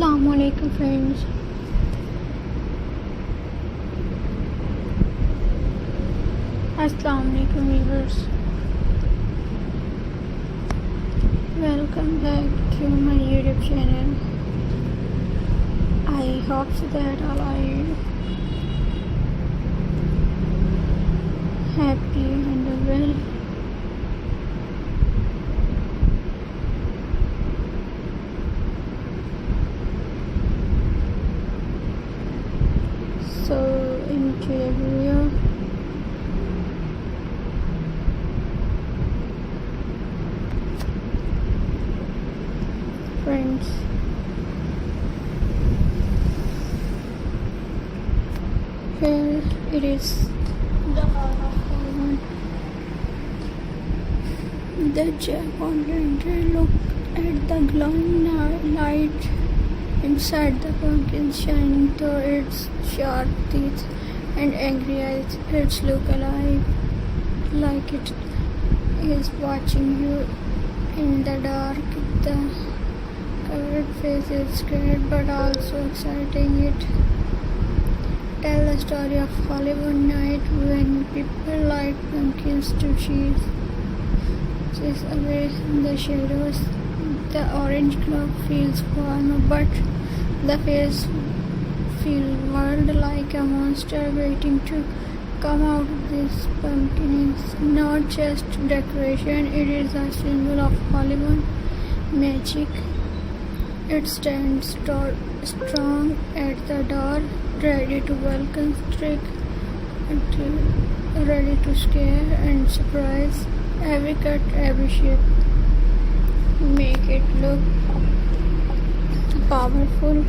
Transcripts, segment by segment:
Assalamu alaikum friends. Assalamu alaikum viewers. Welcome back to my YouTube channel. I hope that all are you happy and well. So in today's video, friends, here it is, the hall of Hollywood. The jack-o'-lantern looked at the glowing light inside the pumpkin, shining through its sharp teeth and angry eyes. It looked alive, like it is watching you in the dark. The covered face is scared but also exciting. It tells the story of Hollywood night when people light pumpkins to chase away the shadows. The orange glow feels warm, but the face feels world like a monster waiting to come out. This pumpkin is not just decoration, it is a symbol of Hollywood magic. It stands strong at the door, ready to welcome, trick, ready to scare and surprise. Every cut, every shape make it look powerful.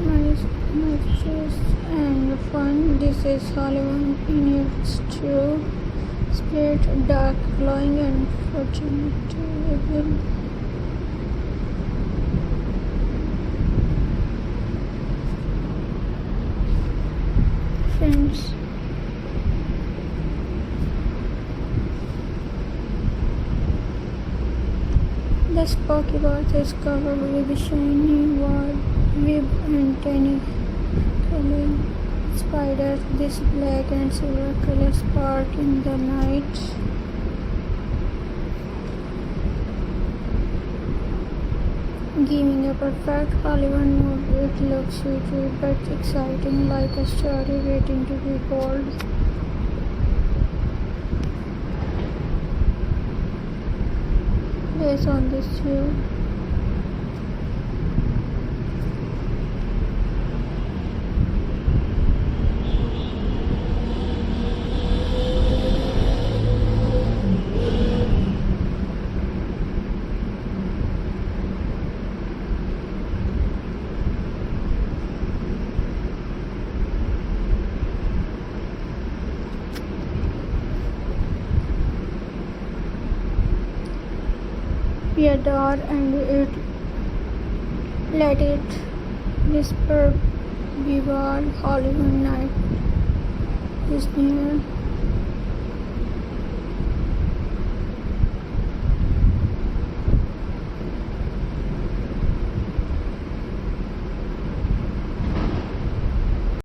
Nice and fun. This is Hollywood in its true spirit, dark, glowing, and forgettable. Friends, the spooky bath is covered with shiny web and tiny colored spiders. This black and silver color spark in the night. Giving a perfect Hollywood mood. It looks sweet but exciting, like a story waiting to be told. Based on this view, we adore and it let it whisper, beware, Hollywood night is near.